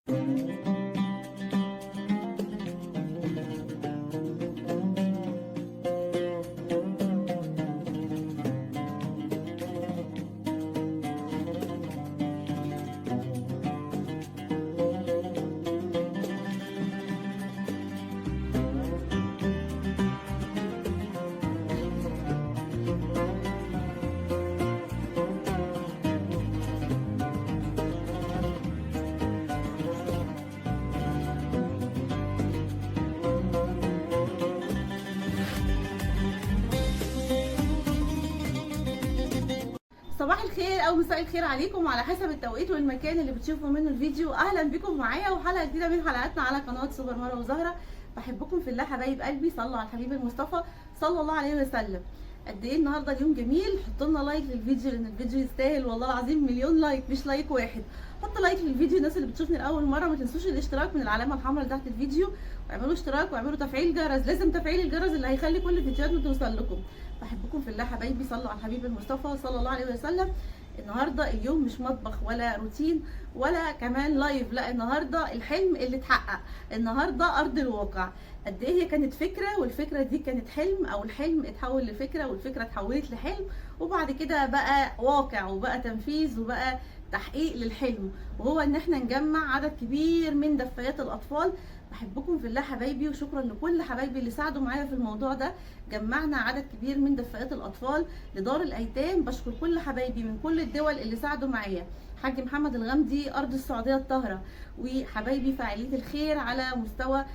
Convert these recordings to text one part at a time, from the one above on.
صباح الخير او مساء الخير عليكم على حسب التوقيت والمكان اللي بتشوفوا منه الفيديو. اهلا بكم معايا وحلقه جديده من حلقاتنا على قناه سوبر مروه وزهره. بحبكم في الله حبايب قلبي، صلوا على الحبيب المصطفى صلى الله عليه وسلم. قد ايه النهارده اليوم جميل. حطوا لنا لايك للفيديو لان الفيديو يستاهل والله العظيم مليون لايك، مش لايك واحد. حطوا لايك للفيديو. الناس اللي بتشوفني لاول مره ما تنسوش الاشتراك من العلامه الحمراء اللي تحت الفيديو، واعملوا اشتراك واعملوا تفعيل جرس. لازم تفعيل الجرس اللي هيخلي كل فيديوهاتنا توصل لكم. بحبكم في الله حبايبي، صلوا على الحبيب المصطفى صلى الله عليه وسلم. النهارده اليوم مش مطبخ ولا روتين ولا كمان لايف، لا النهارده الحلم اللي اتحقق، النهارده ارض الواقع. قد ايه هي كانت فكره والفكره دي كانت حلم، او الحلم اتحول لفكره والفكره اتحولت لحلم، وبعد كده بقى واقع وبقى تنفيذ وبقى تحقيق للحلم، وهو ان احنا نجمع عدد كبير من دفايات الاطفال. بحبكم في الله حبايبي، وشكرا لكل حبايبي اللي ساعدوا معايا في الموضوع ده. جمعنا عدد كبير من دفايات الاطفال لدار الايتام. بشكر كل حبايبي من كل الدول اللي ساعدوا معايا. حاج محمد الغامدي ارض السعوديه الطاهره، وحبايبي فاعليه الخير على مستوى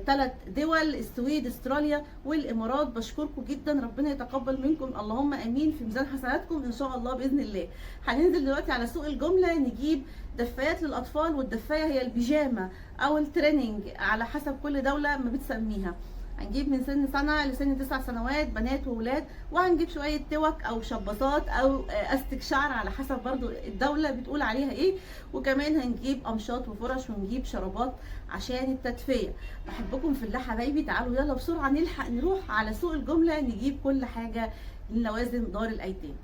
3 دول، السويد استراليا والامارات. بشكركم جدا، ربنا يتقبل منكم اللهم امين في ميزان حسناتكم ان شاء الله باذن الله. هننزل دلوقتي على سوق الجمله نجيب دفايات للاطفال، والدفايه هي البيجامه او التريننج على حسب كل دوله ما بتسميها. هنجيب من سن سنه لسن 9 سنوات بنات وولاد، وهنجيب شويه توك او شباطات او استك شعر على حسب برضو الدوله بتقول عليها ايه، وكمان هنجيب قمشات وفرش ونجيب شرابات عشان التدفئه. بحبكم في الله حبايبي، تعالوا يلا بسرعه نلحق نروح على سوق الجمله نجيب كل حاجه للوازم دار الايتام.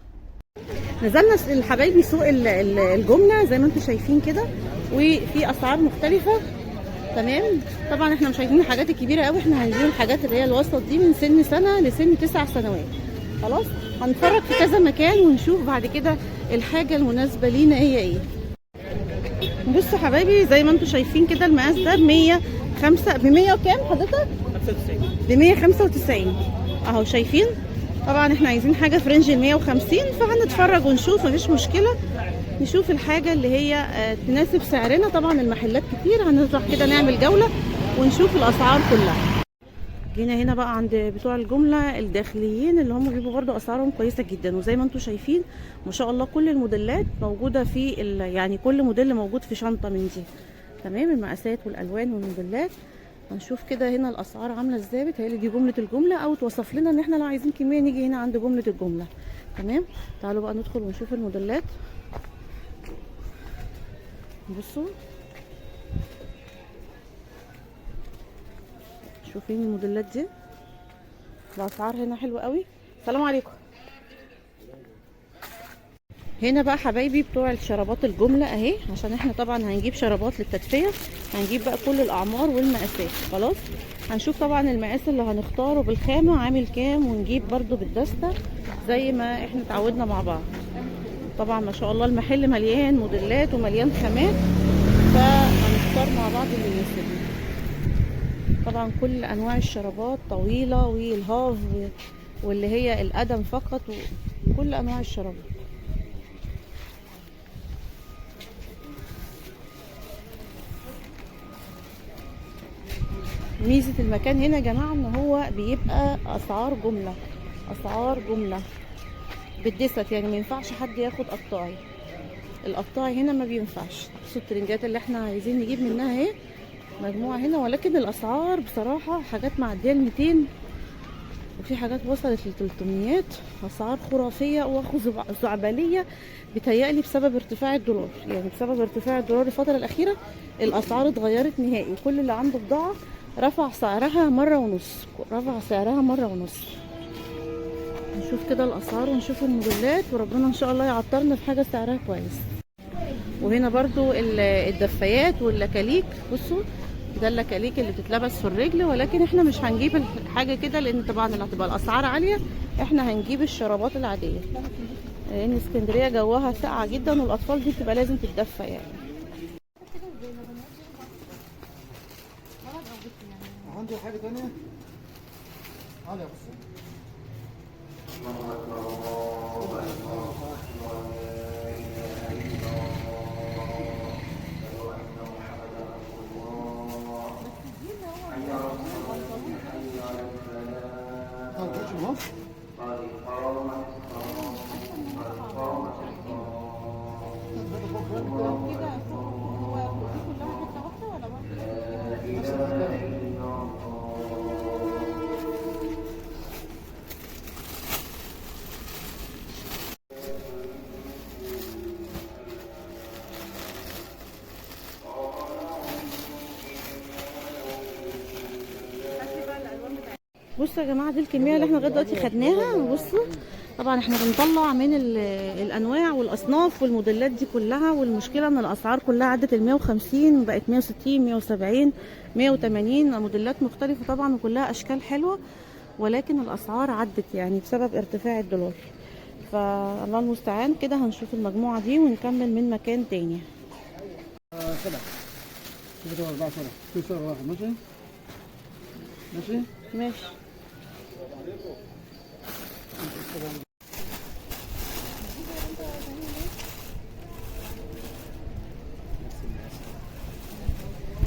نزلنا الحبايبي سوق الجمله زي ما انتم شايفين كده، وفي اسعار مختلفه. تمام، طبعا احنا مش عايزين الحاجات الكبيره قوي، احنا عايزين الحاجات اللي هي الوسط دي من سن سنه لسن 9 سنوات. خلاص هنتفرج في كذا مكان ونشوف بعد كده الحاجه المناسبه لينا هي ايه. بصوا حبايبي زي ما انتم شايفين كده، المقاس ده ب 100 وكام حضرتك؟ 95. ب 195 اهو شايفين. طبعا احنا عايزين حاجه في رينج ال 150، فهنتفرج ونشوف مفيش مشكله. نشوف الحاجه اللي هي تناسب سعرنا. طبعا المحلات كتير، هنروح كده نعمل جوله ونشوف الاسعار كلها. جينا هنا بقى عند بتوع الجمله الداخليين اللي هم بيبقوا برده اسعارهم كويسه جدا، وزي ما انتم شايفين ما شاء الله كل الموديلات موجوده في يعني كل موديل موجود في شنطه من دي. تمام، المقاسات والالوان والموديلات. هنشوف كده هنا الاسعار عامله ازاي. بتهيألي دي جمله الجمله، او توصف لنا ان احنا لو عايزين كميه نيجي هنا عند جمله الجمله. تمام، تعالوا بقى ندخل ونشوف الموديلات. بصوا شوفين الموديلات دي، الاسعار هنا حلوه قوي. السلام عليكم. هنا بقى حبايبي بتوع الشرابات الجمله اهي، عشان احنا طبعا هنجيب شرابات للتدفئه. هنجيب بقى كل الاعمار والمقاسات. خلاص هنشوف طبعا المقاس اللي هنختاره بالخامه عامل كام، ونجيب برده بالدسته زي ما احنا اتعودنا مع بعض. طبعا ما شاء الله المحل مليان موديلات ومليان خامات، فهنختار مع بعض اللي يناسبنا. طبعا كل انواع الشرابات طويله والهاف واللي هي القدم فقط، وكل انواع الشرابات. ميزه المكان هنا يا جماعه ان هو بيبقى اسعار جمله، اسعار جمله بالدست، يعني ما ينفعش حد ياخد قطاعي. القطاعي هنا ما بينفعش. بصوا الترنجات اللي احنا عايزين نجيب منها اهي مجموعه هنا، ولكن الاسعار بصراحه حاجات معديه ال 200 وفي حاجات وصلت ل 300. اسعار خرافيه وخزعبليه بتهيألي بسبب ارتفاع الدولار. يعني بسبب ارتفاع الدولار الفتره الاخيره الاسعار اتغيرت نهائي، وكل اللي عنده بضاعه رفع سعرها مره ونص، رفع سعرها مره ونص. نشوف كده الاسعار ونشوف الموديلات، وربنا ان شاء الله يعطرنا في حاجه سعرها كويس. وهنا برضو الدفايات واللكاليك. بصوا ده اللكاليك اللي بتتلبس في الرجل، ولكن احنا مش هنجيب الحاجه كده لان طبعا اللي هتبقى الاسعار عاليه. احنا هنجيب الشرابات العاديه لان اسكندريه جوها ساقعه جدا، والاطفال دي بتبقى لازم تتدفى يعني. عندي حاجه ثانيه. هذا بص. بصوا يا جماعه دي الكميه اللي احنا لغايه دلوقتي خدناها. بصوا طبعا احنا بنطلع من الانواع والاصناف والموديلات دي كلها، والمشكله ان الاسعار كلها عدت ال 150 بقت 160 170 180 موديلات مختلفه طبعا، وكلها اشكال حلوه، ولكن الاسعار عدت يعني بسبب ارتفاع الدولار. فالله المستعان. كده هنشوف المجموعه دي ونكمل من مكان تاني. سبعة 14 في صور واحد. ماشي ماشي ماشي.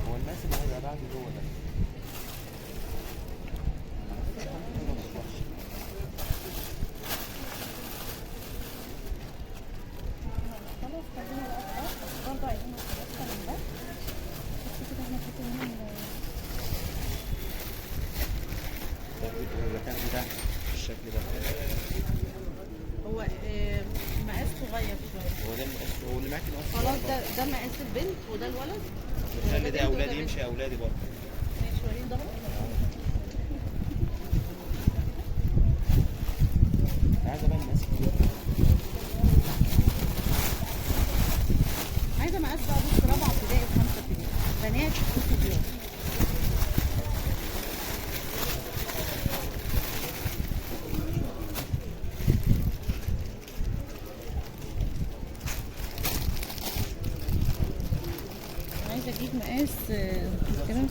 هو الناس اللي هيبقى بعد جوه ده الشكل ده هو مقاس صغير شويه. هو ده المقاس، هو اللي معاك المقاس خلاص ده مقاس البنت وده الولد. خلي ده اولادي يمشي اولادي برضه. ماشي وريني ظهرك. عايزه بقى المقاس كبير. عايزه مقاس بقى بص رابعه ابتدائي وخمسه ابتدائي بنات وصبيان. عايزه اجيب مقاس كده.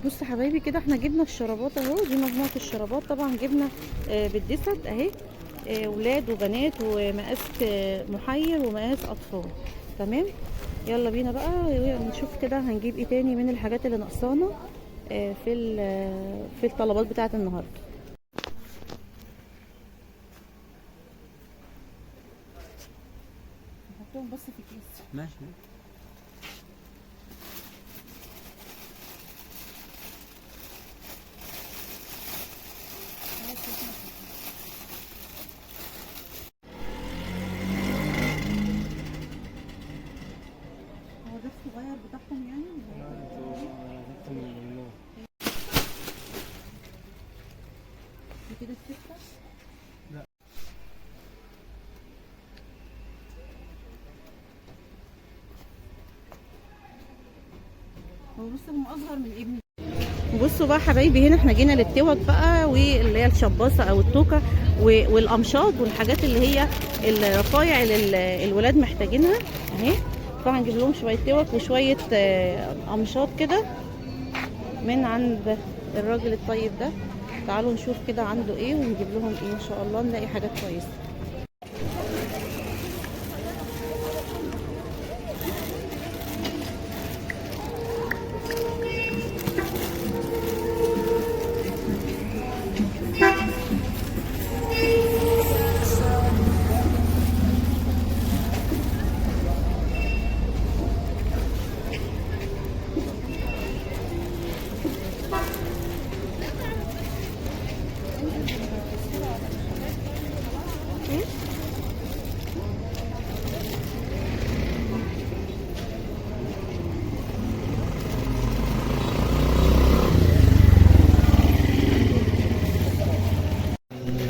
بص يا حبايبي كده احنا جبنا الشرابات اهو. دي مجموعه الشرابات طبعا جبنا بالدست اهي، ولاد وبنات ومقاس محير ومقاس اطفال. تمام. يلا بينا بقى نشوف كده هنجيب ايه تاني من الحاجات اللي ناقصانا في الطلبات بتاعه النهارده. نحطهم بس في كيس. ماشي. هو ده الصغير بتاعهم يعني؟ كده الستة؟ لا. هو بص هم اصغر من ابني. بصوا بقى حبايبي هنا احنا جينا للتوك بقى، واللي هي الشباصه او التوكه والقمشات والحاجات اللي هي الرفايع اللي الولاد محتاجينها اهي. فهنجيب لهم شويه توك وشويه قمشات كده من عند الراجل الطيب ده. تعالوا نشوف كده عنده ايه ونجيب لهم ايه ان شاء الله، نلاقي حاجات كويسه.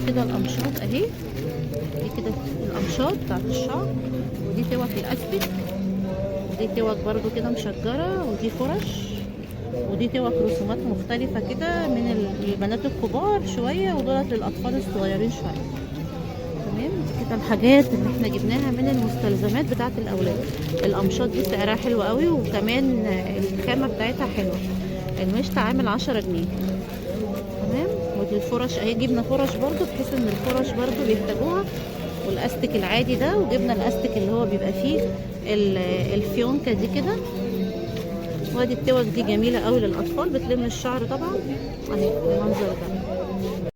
كده القمشات اهي. دي كده القمشات القماشات بتاعت الشعر، ودي توك الاستك، ودي توك برضو كده مشجرة، ودي فرش، ودي توك رسومات مختلفة كده من البنات الكبار شوية، ودولت للأطفال الصغيرين شوية. تمام، دي كده الحاجات اللي احنا جبناها من المستلزمات بتاعت الأولاد. القمشات دي سعرها حلو قوي، وكمان الخامة بتاعتها حلوة. المشط عامل 10 جنيه. تمام، ودي الفرش اهي، جبنا فرش برضو بحيث ان الفرش برضو بيحتاجوها، والاستك العادي ده، وجبنا الاستك اللي هو بيبقى فيه الفيونكة دي كده. وادي التوك دي جميلة قوي للأطفال، بتلم الشعر طبعا اهي بالمنظر ده.